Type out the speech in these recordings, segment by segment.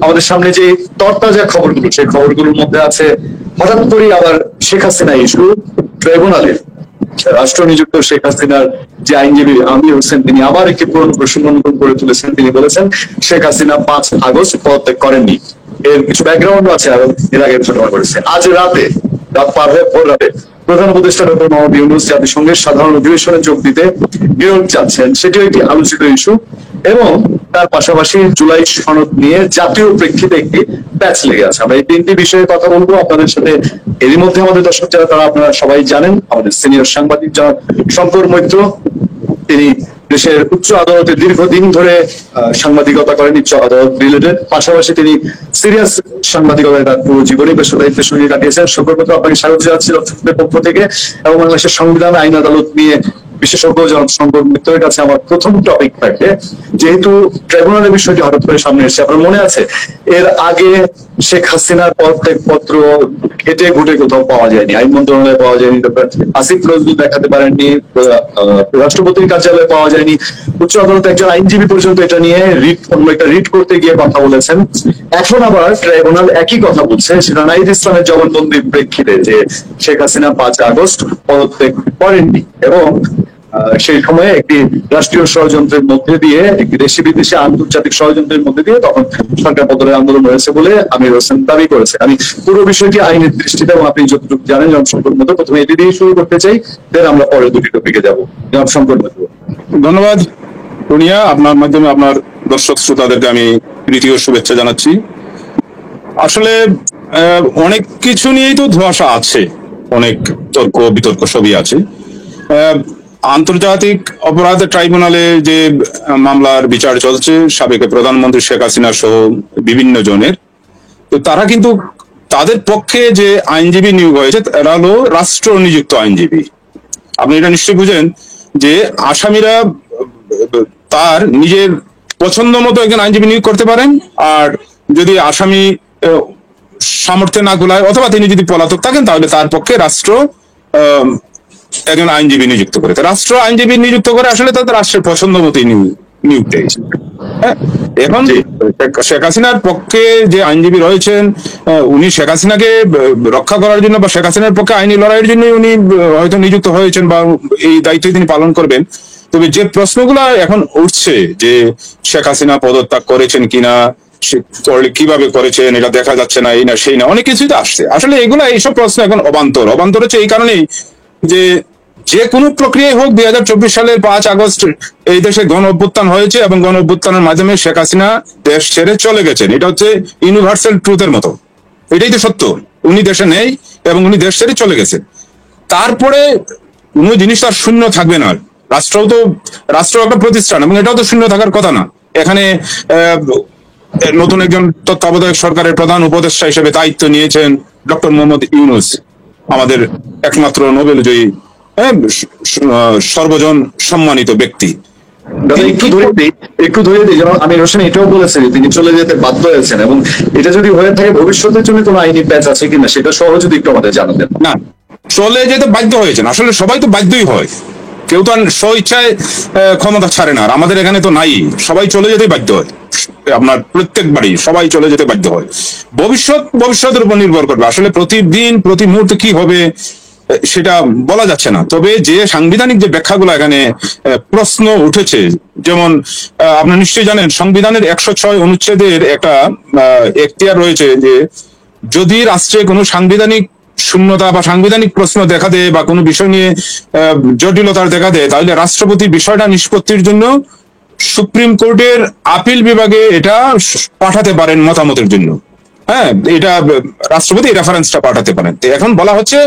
আমাদের সামনে যে তরতাজা খবরগুলো, সেই খবরগুলোর মধ্যে আছে হঠাৎ করেই আবার শেখ হাসিনা ইস্যু ট্রাইব্যুনালে রাষ্ট্র নিযুক্ত শেখ হাসিনার যে আইনজীবী আমির হোসেন, তিনি আবার একটি পুরনো প্রসঙ্গ নতুন করে তুলেছেন। তিনি বলেছেন শেখ হাসিনা 5 আগস্ট পদত্যাগ করেননি। এর কিছু ব্যাকগ্রাউন্ড আছে, আর এর আগে ঘটনা করেছে। আজ রাতে, রাত পার হয়ে ভোর রাতে প্রধান উপদেষ্টা ডক্টর মোহাম্মদ ইউনূস জাতিসংঘের সাধারণ অধিবেশনে যোগ দিতে নিয়োগ চাচ্ছেন, সেটিও একটি আলোচিত ইস্যু। এবং তার পাশাপাশি জুলাই সনদ নিয়ে জাতীয় প্রেক্ষিতে একটি প্যাচ লেগে আছে। আমরা এই 3টি বিষয়ে কথা বলবো আপনাদের সাথে। এরই মধ্যে আমাদের দর্শক যারা, তারা আপনারা সবাই জানেন, আমাদের সিনিয়র সাংবাদিক যারা শঙ্কর মৈত্র, তিনি দেশের উচ্চ আদালতে দীর্ঘদিন ধরে সাংবাদিকতা করেন, উচ্চ আদালত রিলেটেড। পাশাপাশি তিনি সিরিয়াস সাংবাদিকতায় তার পুরো জীবনী পেশাদারিত্বের সঙ্গে কাটিয়েছেন। শঙ্কর মৈত্র, আপনাকে স্বাগত জানাচ্ছি দর্শকদের পক্ষ থেকে। এবং বাংলাদেশের সংবিধান, আইন, আদালত নিয়ে বিশেষজ্ঞ শঙ্কর মিত্রের কাছে আমার প্রথম টপিক থাকে, যেহেতু ট্রাইব্যুনালের বিষয়টি হঠাৎ করে সামনে এসেছে, আপনার মনে আছে এর আগে শেখ হাসিনার পদত্যাগ পত্র ঘেটে ঘুটে কোথাও পাওয়া যায়নি, আইন মন্ত্রণালয়ে পাওয়া যায়নি, আসিফ নজরুল দেখাতে পারেননি, রাষ্ট্রপতির কার্যালয়ে পাওয়া যায়নি, উচ্চ আদালতে একজন আইনজীবী পর্যন্ত এটা নিয়ে একটা রিট করতে গিয়ে কথা বলেছেন। এখন আবার ট্রাইব্যুনাল একই কথা বলছে, সেটা নাহিদ ইসলামের জবানবন্দির প্রেক্ষিতে, যে শেখ হাসিনা 5 আগস্ট পদত্যাগ করেননি। এবং সেই সময়ে একটি রাষ্ট্রীয় ষড়যন্ত্রের মধ্যে দিয়ে, একটি দেশি বিদেশি আন্তর্জাতিক ষড়যন্ত্রের মধ্যে দিয়ে তখন সরকার পতনের আন্দোলন হয়েছে বলে আমির হোসেন দাবি করেছে। আমি পুরো বিষয়টি আইনের দৃষ্টিতে, এবং আপনি যতটুকু জানেন জনসংকট মতো, প্রথমে এটি দিয়ে শুরু করতে চাই, দেন আমরা পরে দুটি টপিকে যাবো। জনসংকট মতো ধন্যবাদ রুনিয়া, আপনার মাধ্যমে আপনার দর্শক শ্রোতাদেরকে আমি তৃতীয় শুভেচ্ছা জানাচ্ছি। আসলে অনেক কিছু নিয়েই তো ধোঁয়াশা আছে, অনেক তর্ক বিতর্ক সবই আছে। আন্তর্জাতিক অপরাধ ট্রাইব্যুনালে যে মামলার বিচার চলছে সাবেক প্রধানমন্ত্রী শেখ হাসিনা সহ বিভিন্ন জনের, তো তারা কিন্তু তাদের পক্ষে যে আইনজীবী নিয়োগ হয়েছে তারা হলো রাষ্ট্র নিযুক্ত আইনজীবী। আপনি এটা নিশ্চয়ই বুঝেন যে আসামিরা তার নিজের পছন্দ মতো একজন আইনজীবী নিয়োগ করতে পারেন, আর যদি আসামি সামর্থ্যে না গোলায় অথবা তিনি যদি পলাতক থাকেন, তাহলে তার পক্ষে রাষ্ট্র একজন আইনজীবী নিযুক্ত করে। রাষ্ট্র আইনজীবী নিযুক্ত করে আসলে তাদের রাষ্ট্রের পছন্দ মতোই নিয়োগ দিয়েছে। হ্যাঁ, এখন শেখ হাসিনার পক্ষে যে আইনজীবী রয়েছেন, উনি শেখ হাসিনাকে রক্ষা করার জন্য বা শেখ হাসিনার পক্ষে আইনি লড়াইয়ের জন্য উনি হয়তো নিযুক্ত হয়েছেন বা এই দায়িত্ব তিনি পালন করবেন। তবে যে প্রশ্নগুলো এখন উঠছে যে শেখ হাসিনা পদত্যাগ করেছেন কিনা, কিভাবে করেছেন এটা দেখা যাচ্ছে না, এই না সেই না, অনেক কিছুই তো আসছে। আসলে এইসব প্রশ্ন এখন অবান্তর হচ্ছে এই কারণেই যে কোনো প্রক্রিয়ায় হোক, 2024 সালের 5 আগস্ট এই দেশে গণ অভ্যুত্থান হয়েছে এবং গণ অভ্যুত্থানের মাধ্যমে শেখ হাসিনা দেশ ছেড়ে চলে গেছেন। এটা হচ্ছে ইউনিভার্সাল ট্রুথের মতো, এটাই তো সত্য। উনি দেশে নেই এবং উনি দেশ ছেড়ে চলে গেছেন। তারপরে কোন জিনিস তার শূন্য থাকবে না। রাষ্ট্র একটা প্রতিষ্ঠান, এবং এটাও তো শূন্য থাকার কথা না। এখানে নতুন একজন তত্ত্বাবধায়ক সরকারের প্রধান উপদেষ্টা হিসেবে দায়িত্ব নিয়েছেন ডক্টর মোহাম্মদ ইউনূস, আমাদের একমাত্র নোবেলজয়ী সর্বজন সম্মানিত ব্যক্তি। একটু ধরে দিই, যেমন আমির হোসেন এটাও বলেছেন তিনি চলে যেতে বাধ্য হয়েছেন, এবং এটা যদি হয়ে থাকে ভবিষ্যতের জন্য কোনো আইনি প্যাচ আছে কিনা সেটা সহ যদি একটু আমাদের জানাতেন। না, চলে যেতে বাধ্য হয়েছেন, আসলে সবাই তো বাধ্যই হয়, কেউ তো আর স্ব ইচ্ছায় ক্ষমতা ছাড়ে না। আর আমাদের এখানে তো নাই, সবাই চলে যেতে বাধ্য হয়। আপনার প্রত্যেকবারই সবাই চলে যেতে বাধ্য হয়। ভবিষ্যতের উপর নির্ভর করবে। আসলে প্রতিদিন প্রতি মুহূর্তে কি হবে সেটা বলা যাচ্ছে না। তবে যে সাংবিধানিক যে ব্যাখ্যাগুলো এখানে প্রশ্ন উঠেছে, যেমন আপনি নিশ্চয়ই জানেন সংবিধানের 106 অনুচ্ছেদের একটা এখতিয়ার রয়েছে যে যদি রাষ্ট্রে কোনো সাংবিধানিক শূন্যতা বা সাংবিধানিক প্রশ্ন দেখা দেয় বা কোনো বিষয় নিয়ে জটিলতার দেখা দেয়, তাহলে রাষ্ট্রপতি বিষয়টা নিষ্পত্তির জন্য সুপ্রিম কোর্টের আপিল বিভাগে এটা পাঠাতে পারেন মতামতের জন্য। হ্যাঁ, এটা রাষ্ট্রপতি রেফারেন্সটা পাঠাতে পারেন। এখন বলা হচ্ছে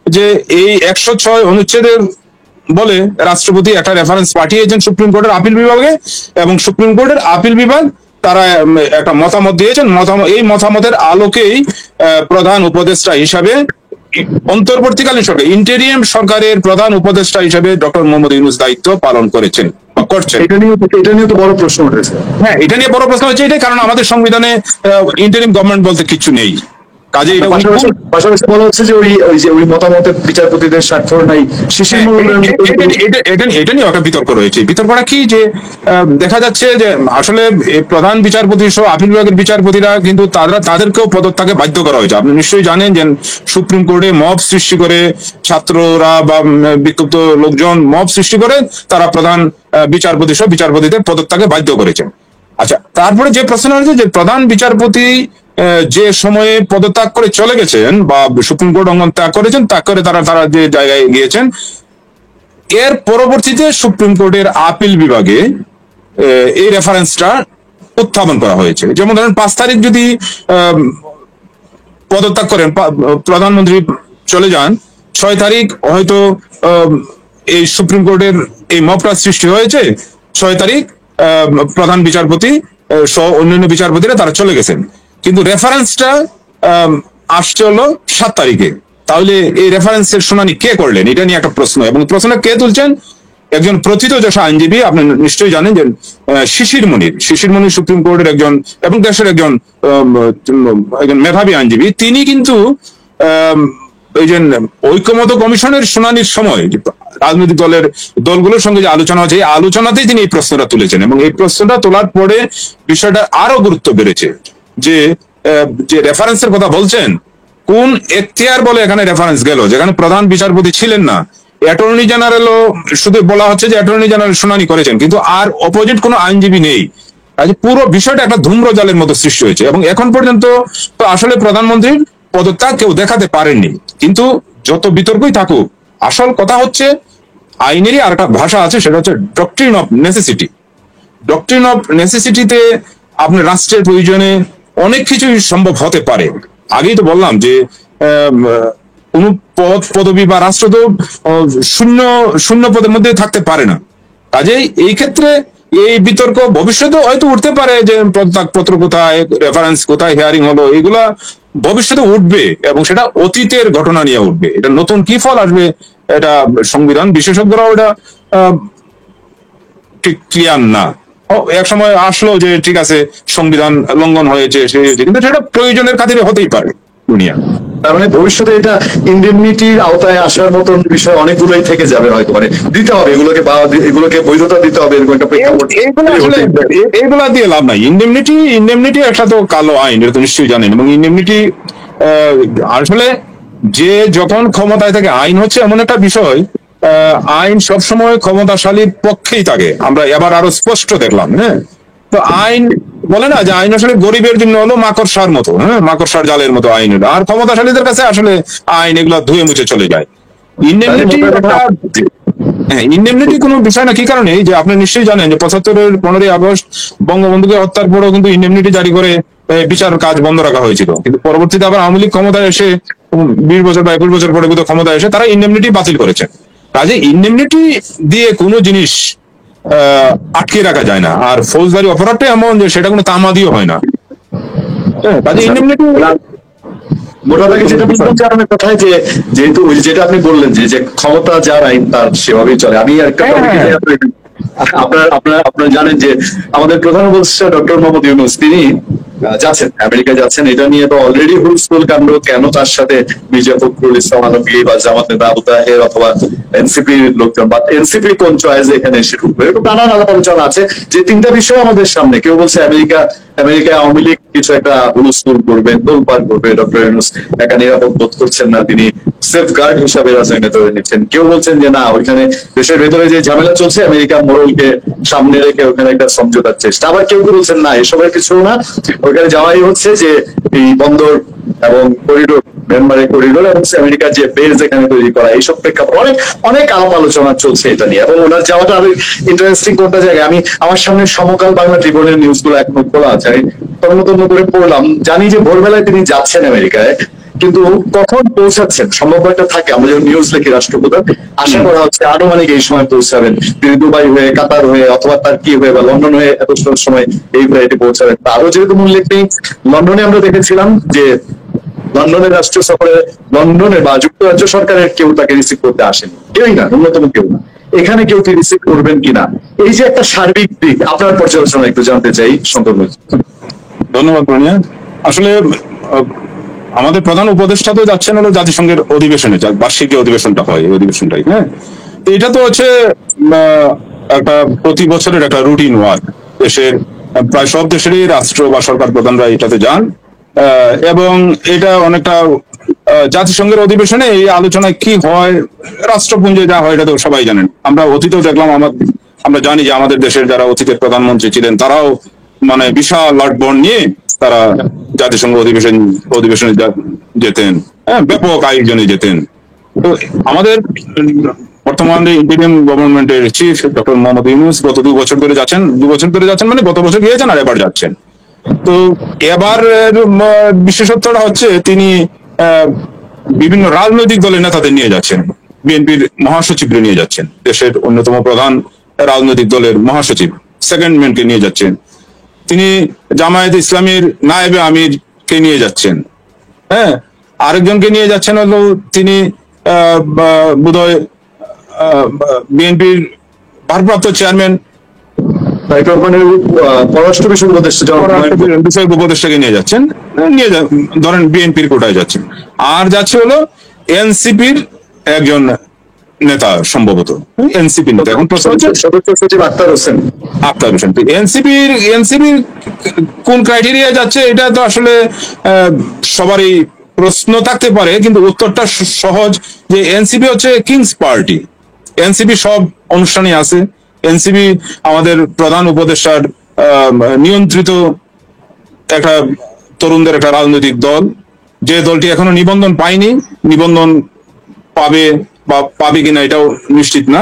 যে এই 106 অনুচ্ছেদের বলে রাষ্ট্রপতি একটা রেফারেন্স পাঠিয়েছেন সুপ্রিম কোর্টের আপিল বিভাগে, এবং সুপ্রিম কোর্টের আপিল বিভাগ তারা একটা মতামত দিয়েছেন। এই মতামতের আলোকেই প্রধান উপদেষ্টা হিসাবে অন্তর্বর্তীকালীন সরকার ইন্টেরিয়াম সরকারের প্রধান উপদেষ্টা হিসেবে ডক্টর মোহাম্মদ ইউনূস দায়িত্ব পালন করছেন। এটা নিয়ে তো বড় প্রশ্ন উঠেছে। হ্যাঁ, এটা নিয়ে বড় প্রশ্ন হচ্ছে এটাই, কারণ আমাদের সংবিধানে ইন্টারিম গভর্নমেন্ট বলতে কিছু নেই। কাজে এটা পাশাপাশি বলা হচ্ছে যে ওই মতামতের বিচারপতিদের স্বার্থ নাই, শিশির এটা নিয়ে একটা বিতর্ক রয়েছে। বিতর্কটা কি যে দেখা যাচ্ছে যে আসলে প্রধান বিচারপতি সহ আপিল বিভাগের বিচারপতিরা কিন্তু তাদেরকেও পদত্যাগে বাধ্য করা হয়েছে। আপনি নিশ্চয়ই জানেন যে সুপ্রিম কোর্টে মব সৃষ্টি করে ছাত্ররা বা বিক্ষুব্ধ লোকজন মব সৃষ্টি করে তারা প্রধান বিচারপতি সহ বিচারপতিদের পদত্যাগে বাধ্য করেছেন। আচ্ছা, তারপরে যে প্রশ্ন হয়েছে যে প্রধান বিচারপতি যে সময়ে পদত্যাগ করে চলে গেছেন বা সুপ্রিম কোর্ট অঙ্গন ত্যাগ করেছেন, ত্যাগ করে তারা যে জায়গায় গিয়েছেন, এর পরবর্তীতে সুপ্রিম কোর্টের আপিল বিভাগে এই রেফারেন্সটা উত্থাপন করা হয়েছে। যেমন ধরেন 5 তারিখ যদি পদত্যাগ করেন, প্রধানমন্ত্রী চলে যান, 6 তারিখ হয়তো এই সুপ্রিম কোর্টের এই মবটা সৃষ্টি হয়েছে, 6 তারিখ প্রধান বিচারপতি সহ অন্যান্য বিচারপতিরা তারা চলে গেছেন, কিন্তু রেফারেন্সটা আসছে হলো 7 তারিখে। তাহলে এই রেফারেন্সের শুনানি কে করলেন, এটা নিয়ে একটা প্রশ্ন, এবং প্রশ্নটা কে তুলছেন? একজন প্রথিতযশা আইনজীবী, আপনি নিশ্চয়ই জানেন যে শিশির মনির সুপ্রিম কোর্টের একজন এবং দেশের একজন মেধাবী আইনজীবী। তিনি কিন্তু এই যে ঐক্যমত কমিশনের শুনানির সময় রাজনৈতিক দলগুলোর সঙ্গে যে আলোচনা হচ্ছে, এই আলোচনাতেই তিনি এই প্রশ্নটা তুলেছেন, এবং এই প্রশ্নটা তোলার পরে বিষয়টা আরো গুরুত্ব বেড়েছে যে রেফারেন্সের কথা বলছেন, কোন এখতিয়ার বলে এখানে রেফারেন্স গেল, যেখানে প্রধান বিচারপতি ছিলেন না। অ্যাটর্নি জেনারেলও শুধু বলা হচ্ছে যে অ্যাটর্নি জেনারেল শুনানি করেছেন, কিন্তু আর অপোজিট কোনো আইনজীবী নেই। পুরো বিষয়টা একটা ধূম্রজালের মতো সৃষ্টি হয়েছে, এবং এখন পর্যন্ত তো আসলে প্রধানমন্ত্রীর পদত্যাগ কেউ দেখাতে পারেননি। কিন্তু যত বিতর্কই থাকুক, আসল কথা হচ্ছে আইনেরই আর একটা ভাষা আছে, সেটা হচ্ছে doctrine of necessity. Doctrine of নেসেসিটিতে আপনার রাষ্ট্রের প্রয়োজনে অনেক কিছুই সম্ভব হতে পারে। আগেই তো বললাম যে কোন পদবি বা রাষ্ট্র তো শূন্য পদের মধ্যে থাকতে পারে না। কাজেই এই ক্ষেত্রে এই বিতর্ক ভবিষ্যতে হয়তো উঠতে পারে যে পত্র কোথায়, রেফারেন্স কোথায়, হিয়ারিং হলো, এগুলা ভবিষ্যতে উঠবে, এবং সেটা অতীতের ঘটনা নিয়ে উঠবে। এটা নতুন কি ফল আসবে এটা সংবিধান বিশেষজ্ঞরাও এটা ঠিক ক্লিয়ার না। এক সময় আসলো যে ঠিক আছে সংবিধান লঙ্ঘন হয়েছে, কিন্তু সেটা প্রয়োজনের খাতিরে হতেই পারে দুনিয়া। তার মানে ভবিষ্যতে এটা ইন্ডেমনিটির আওতায় আসার মতন বিষয় অনেকগুলোই থেকে যাবে, হয়তো মানে দিতে হবে এগুলোকে বৈধতা দিতে হবে, এরকম একটা প্রেক্ষাপট। এগুলা দিয়ে লাভ নাই। ইন্ডেমনিটি একটা তো কালো আইন, এটা তো নিশ্চয়ই জানেন। এবং ইন্ডেমনিটি আসলে যে যখন ক্ষমতায় থাকে, আইন হচ্ছে এমন একটা বিষয়, আইন সবসময় ক্ষমতাশালীর পক্ষেই থাকে। আমরা এবার আরো স্পষ্ট দেখলাম। হ্যাঁ, তো আইন বলে না যে আইন আসলে গরিবের জন্য হলো মাকড়সার মতো, হ্যাঁ, মাকড়সার জালের মতো আইন হলো, আর ক্ষমতাশালীদের কাছে আসলে আইন এগুলা ধুয়ে মুছে চলে যায়। ইন্ডেমনিটি কোনো বিষয় না। কি কারণে? যে আপনি নিশ্চয়ই জানেন যে 75-এর 15ই আগস্ট বঙ্গবন্ধুকে হত্যার পরেও কিন্তু ইন্ডেমনিটি জারি করে বিচার কাজ বন্ধ রাখা হয়েছিল, কিন্তু পরবর্তীতে আবার আওয়ামী লীগ ক্ষমতায় এসে 20 বছর বা 21 বছর পরে ক্ষমতায় এসে তারা ইন্ডেমনিটি বাতিল করেছে। কাজে ইন্ডেমনিটি দিয়ে কোনো জিনিস আটকে রাখা যায় না। আর ফৌজদারি অপরাধটা এমন যে সেটা কোনো তামাদিও হয় না। কাজে ইন্ডেমনিটি মোটামুটি যেটা বুঝলাম যে আপনার কথায় যে যেহেতু যেটা আপনি বললেন যে ক্ষমতা যার আইন তার সেভাবেই চলে। আমি একটা আপনারা জানেন যে আমাদের প্রধান উপদেষ্টা ডক্টর মোহাম্মদ ইউনূস তিনি যাচ্ছেন, আমেরিকা যাচ্ছেন। এটা নিয়ে তো অলরেডি হুলস্থুল কাণ্ড, কেন তার সাথে মির্জা ফখরুল ইসলাম আলমগীর বা জামাত নেতা আবু তাহের অথবা এনসিপির লোকজন বা এনসিপি কোন চয়েস এখানে এসে ঢুকবে, এরকম নানান আলাপ আলোচনা আছে। যে 3টা বিষয় আমাদের সামনে, কেউ বলছে আমেরিকায় আওয়ামী লীগ কিছু একটা হুলস্থুল করবে, তোলপাড় করবে, ডক্টর ইউনূস একা নিরাপদ বোধ করছেন না, তিনি সেফ গার্ড হিসাবে রাজনীতি ধরে নিচ্ছেন। কেউ বলছেন যে না, ওইখানে দেশের ভেতরে যে ঝামেলা চলছে আমেরিকা মোড়লকে সামনে রেখে ওখানে একটা সমঝোতার চেষ্টা। আবার কেউ বলছেন না, এসবের কিছু না, ওইখানে যাওয়াই হচ্ছে যে এই বন্দর এবং করিডোর, মিয়ানমারের করিডোর এবং আমেরিকার যে বেস এখানে তৈরি করা, এইসব প্রেক্ষাপট অনেক আলাপ আলোচনা চলছে এটা নিয়ে। এবং ওনার যাওয়াটা আরো ইন্টারেস্টিং কোনটা জায়গায়, আমি আমার সামনে সমকাল বাংলা ট্রিবিউনের নিউজ গুলো এখনো খোলা আছে, আমি তন্ন করে পড়লাম। জানি যে ভোরবেলায় তিনি যাচ্ছেন আমেরিকায়, কিন্তু কখন পৌঁছাচ্ছেন সম্ভব একটা থাকে। আমরা যখন নিউজ লিখি রাষ্ট্রপ্রধান, আশা করা হচ্ছে আনুমানিক এই সময় পৌঁছাবেন, তিনি দুবাই হয়ে, কাতার হয়ে, অথবা তার কি হয়ে বা লন্ডন হয়ে এত সময় এই ফ্লাইটে পৌঁছাবেন। আরো যেরকম উল্লেখ নেই, লন্ডনে আমরা দেখেছিলাম যে লন্ডনের রাষ্ট্রীয় সফরে লন্ডনের বা যুক্তরাজ্য সরকারের কেউ তাকে রিসিভ করতে আসেনি, কেউই না, ন্যূনতম কেউ না। এখানে কেউ কি রিসিভ করবেন কিনা, এই যে একটা সার্বিক দিক, আপনার পর্যালোচনা একটু জানতে চাই। শঙ্কর, ধন্যবাদ প্রণিয়া। আসলে আমাদের প্রধান উপদেষ্টা তো যাচ্ছেন হলো জাতিসংঘের অধিবেশনে, বার্ষিক যে অধিবেশনটা হয় এই অধিবেশনটাই, হ্যাঁ। তো এটা তো হচ্ছে একটা প্রতি বছরের একটা রুটিন ওয়ার্ক। দেশের প্রায় সব দেশেরই রাষ্ট্র বা সরকার প্রধানরা এটাতে যান, এবং এটা অনেকটা জাতিসংঘের অধিবেশনে এই আলোচনায় কি হয়, রাষ্ট্রপুঞ্জে যা হয় এটা তো সবাই জানেন। আমরা অতীতেও দেখলাম, আমরা জানি যে আমাদের দেশের যারা অতীতের প্রধানমন্ত্রী ছিলেন তারাও মানে বিশাল লাটবহর নিয়ে তারা জাতিসংঘ অধিবেশনে যেতেন, হ্যাঁ, ব্যাপক আয়োজনে যেতেন। তো আমাদের বর্তমানে ইন্ডিয়ান গভর্নমেন্টের চিফ ডক্টর মোহাম্মদ ইউনূস গত 2 বছর ধরে যাচ্ছেন, মানে গত বছর গিয়েছেন আর এবার যাচ্ছেন। তো এবার বিশেষত্বটা হচ্ছে তিনি বিভিন্ন রাজনৈতিক দলের নেতাদের নিয়ে যাচ্ছেন, বিএনপির মহাসচিবকে নিয়ে যাচ্ছেন, দেশের অন্যতম প্রধান রাজনৈতিক দলের মহাসচিব সেকেন্ড ম্যানকে নিয়ে যাচ্ছেন, তিনি জামায়াত ইসলামীর নায়েবে আমিরকে নিয়ে যাচ্ছেন, হ্যাঁ, আরেকজনকে নিয়ে যাচ্ছেন হলো তিনি বোধহয় বিএনপির ভারপ্রাপ্ত চেয়ারম্যান পররাষ্ট্র বিষয়ক উপদেষ্টাকে নিয়ে যাচ্ছেন, ধরেন বিএনপির কোটায় যাচ্ছেন। আর যাচ্ছে হলো এনসিপির একজন নেতা, সম্ভবত এনসিপি নেতা। এখন প্রশ্ন হচ্ছে সদস্য সচিব আক্তার হোসেন। এনসিপির কোন ক্রাইটেরিয়া যাচ্ছে এটা তো আসলে সবারই প্রশ্ন থাকতে পারে, কিন্তু উত্তরটা সহজ, যে এনসিপি হচ্ছে কিংস পার্টি। এনসিপি সব অনুষ্ঠানে আছে। এনসিপি আমাদের প্রধান উপদেষ্টার নিয়ন্ত্রিত একটা তরুণদের একটা রাজনৈতিক দল, যে দলটি এখনো নিবন্ধন পায়নি, নিবন্ধন পাবে বা পাবে কিনা এটাও নিশ্চিত না।